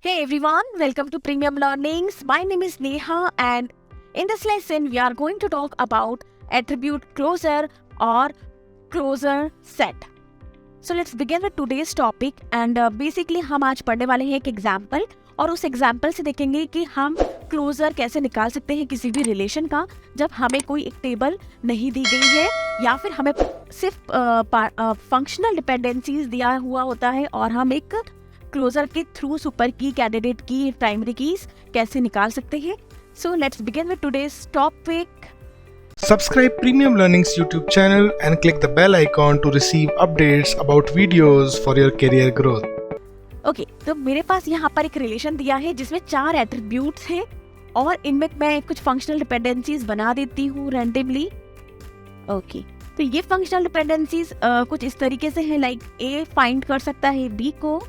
Hey everyone, welcome to Premium Learnings. My name is Neha and in this lesson we are going to talk about attribute closure or closure set. So let's begin with today's topic and basically हम आज पढ़ने वाले हैं एक example और उस example से देखेंगे कि हम क्लोजर कैसे निकाल सकते हैं किसी भी रिलेशन का जब हमें कोई एक टेबल नहीं दी गई है या फिर हमें सिर्फ फंक्शनल डिपेंडेंसीज दिया हुआ होता है और हम एक क्लोजर के थ्रू सुपर की, कैंडिडेट की, प्राइमरी कीज कैसे निकाल सकते हैं. So let's begin with today's topic. Subscribe Premium Learnings YouTube channel and click the bell icon to receive updates about videos for your career growth. Okay, तो मेरे पास यहाँ पर एक रिलेशन दिया है जिसमें 4 एट्रीब्यूट्स हैं और इनमें मैं कुछ फंक्शनल डिपेंडेंसीज बना देती हूँ रैंडमली. ओके, तो ये फंक्शनल डिपेंडेंसीज कुछ इस तरीके से है लाइक ए फाइंड कर सकता है बी को,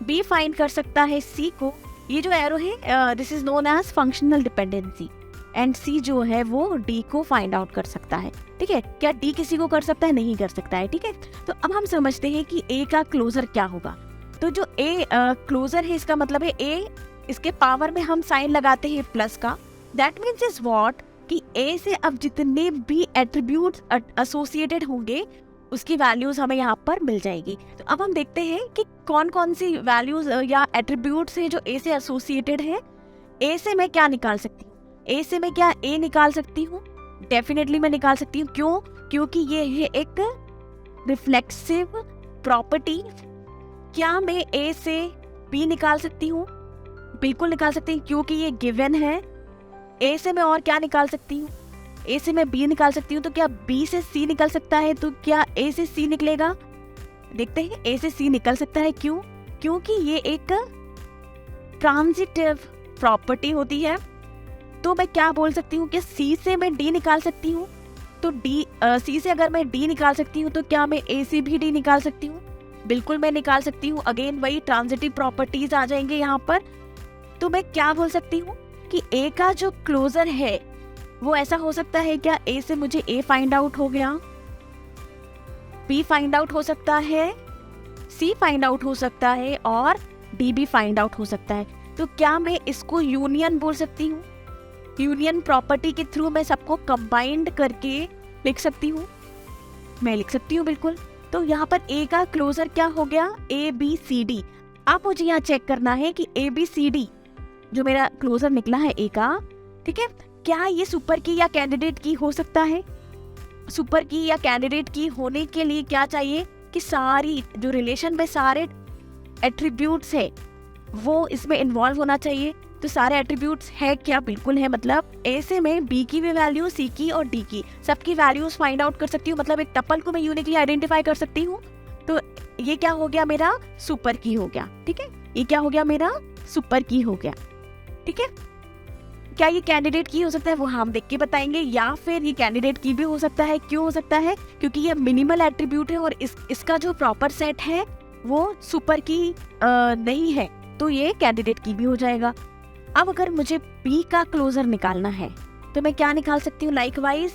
बी फाइंड कर सकता है सी को. ये जो एरो है this is known as functional dependency and C जो है वो डी को फाइंड आउट कर सकता है. ठीक है, क्या डी किसी को कर सकता है? नहीं कर सकता है. ठीक है, तो अब हम समझते हैं कि ए का क्लोजर क्या होगा. तो जो ए क्लोजर है इसका मतलब है ए, इसके पावर में हम साइन लगाते हैं प्लस का. दैट मीन्स इज व्हाट कि ए से अब जितने भी एट्रीब्यूट्स एसोसिएटेड होंगे उसकी वैल्यूज हमें यहाँ पर मिल जाएगी. तो अब हम देखते हैं कि कौन कौन सी वैल्यूज या एट्रीब्यूट्स हैं जो ए से एसोसिएटेड है. ए से मैं क्या निकाल सकती हूँ? ए से मैं क्या ए निकाल सकती हूँ? डेफिनेटली मैं निकाल सकती हूँ. क्यों? क्योंकि ये है एक रिफ्लेक्सिव प्रॉपर्टी. क्या मैं ए से बी निकाल सकती हूँ? बिल्कुल निकाल सकती हूँ क्योंकि ये गिवन है. ए से मैं और क्या निकाल सकती हूँ? ए से मैं बी निकाल सकती हूँ. तो क्या बी से सी निकल सकता है? तो क्या ए से सी निकलेगा? देखते हैं. ए से सी निकल सकता है. क्यों? क्योंकि ये एक ट्रांजिटिव प्रॉपर्टी होती है. तो मैं क्या बोल सकती हूँ कि सी से मैं डी निकाल सकती हूँ. तो डी सी से अगर मैं डी निकाल सकती हूँ तो क्या मैं ए से भी डी निकाल सकती हूँ? बिल्कुल मैं निकाल सकती हूँ. अगेन वही ट्रांजिटिव प्रॉपर्टीज आ जाएंगे यहाँ पर. तो मैं क्या बोल सकती हूँ कि ए का जो क्लोजर है वो ऐसा हो सकता है. क्या ए से मुझे ए फाइंड आउट हो गया, बी फाइंड आउट हो सकता है, सी फाइंड आउट हो सकता है और डी भी फाइंड आउट हो सकता है. तो क्या मैं इसको यूनियन बोल सकती हूँ? यूनियन प्रॉपर्टी के थ्रू मैं सबको कंबाइंड करके लिख सकती हूँ. मैं लिख सकती हूँ बिल्कुल. तो यहाँ पर ए का क्लोजर क्या हो गया? A B C D. आप मुझे यहाँ चेक करना है कि ए बी सी डी जो मेरा क्लोजर निकला है ए का, ठीक है, क्या ये सुपर की या कैंडिडेट की हो सकता है? सुपर की या कैंडिडेट की होने के लिए क्या चाहिए कि सारी जो रिलेशन में सारे एट्रीब्यूट्स है वो इसमें इन्वॉल्व होना चाहिए. तो सारे एट्रीब्यूट्स है क्या? बिल्कुल है. मतलब ए से मैं बी की भी वैल्यू, सी की और डी की सबकी वैल्यूज फाइंड आउट कर सकती हूँ. मतलब एक टपल को मैं यूनिकली आइडेंटिफाई कर सकती हूँ. तो ये क्या हो गया? मेरा सुपर की हो गया. ठीक है, ये क्या हो गया? मेरा सुपर की हो गया. ठीक है, क्या ये कैंडिडेट की हो सकता है? वो हम देख के बताएंगे. या फिर ये कैंडिडेट की भी हो सकता है. क्यों हो सकता है? क्योंकि ये मिनिमल एट्रीब्यूट है और इसका जो प्रॉपर सेट है वो सुपर की नहीं है. तो ये कैंडिडेट की भी हो जाएगा. अब अगर मुझे बी का क्लोजर निकालना है तो मैं क्या निकाल सकती हूँ? लाइकवाइज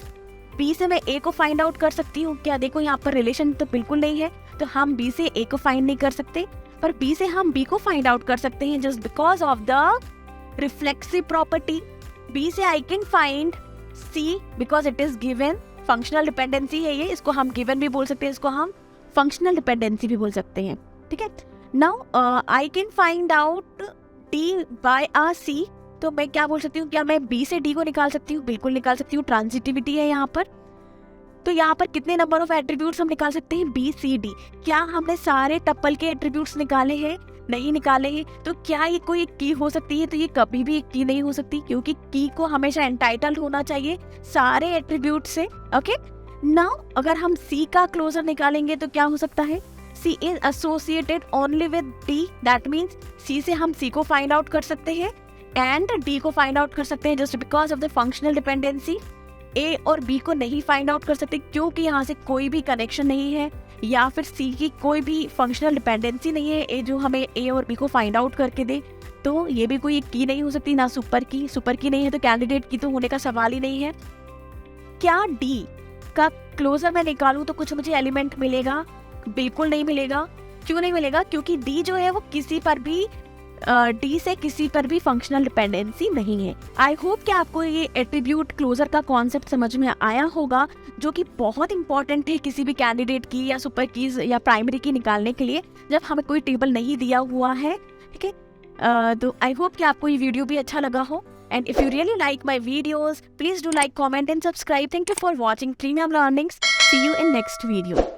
बी से मैं ए को फाइंड आउट कर सकती हूँ. क्या देखो यहाँ पर रिलेशन तो बिल्कुल नहीं है तो हम बी से ए को फाइंड नहीं कर सकते, पर बी से हम बी को फाइंड आउट कर सकते हैं just because of the reflexive property. B से I can find C because it is given. Functional dependency है ये, इसको हम गिवन भी बोल सकते हैं, इसको हम फंक्शनल डिपेंडेंसी भी बोल सकते हैं. ठीक है, now I can find out D by A C. तो मैं क्या बोल सकती हूँ? क्या मैं बी से डी को निकाल सकती हूँ? बिल्कुल निकाल सकती हूँ. ट्रांजिटिविटी है यहाँ पर. तो यहाँ पर कितने नंबर ऑफ एट्रीब्यूट्स हम निकाल सकते हैं? B C D. क्या हमने सारे टपल के एट्रीब्यूट्स निकाले हैं? नहीं निकाले हैं. तो क्या ये कोई एक की हो सकती है? तो ये कभी भी एक की नहीं हो सकती क्योंकि की को हमेशा एंटाइटल्ड होना चाहिए सारे एट्रीब्यूट से. ओके, नाउ अगर हम सी का क्लोजर निकालेंगे तो क्या हो सकता है? C is associated only with D. That means C से हम C को फाइंड आउट कर सकते हैं एंड D को फाइंड आउट कर सकते हैं just because of the functional dependency. A और B को नहीं फाइंड आउट कर सकते क्योंकि यहाँ से कोई भी कनेक्शन नहीं है या फिर C की कोई भी फंक्शनल डिपेंडेंसी नहीं है ए जो हमें A और B को फाइंड आउट करके दे. तो ये भी कोई एक की नहीं हो सकती. ना सुपर की नहीं है तो कैंडिडेट की तो होने का सवाल ही नहीं है. क्या D का क्लोजर मैं निकालूं तो कुछ मुझे एलिमेंट मिलेगा? बिल्कुल नहीं मिलेगा. क्यों नहीं मिलेगा? क्योंकि डी जो है वो किसी पर भी डी से किसी पर भी फंक्शनल डिपेंडेंसी नहीं है। आई होप कि आपको ये एट्रीब्यूट क्लोजर का कॉन्सेप्ट समझ में आया होगा, जो कि बहुत इंपॉर्टेंट है किसी भी कैंडिडेट की या सुपर कीज या प्राइमरी की निकालने के लिए, जब हमें कोई टेबल नहीं दिया हुआ है। ठीक है, तो आई होप कि आपको ये वीडियो भी अच्छा लगा हो। And if you really like my videos, please do like, comment and subscribe. Thank you for watching Premium Learnings. See you in next video.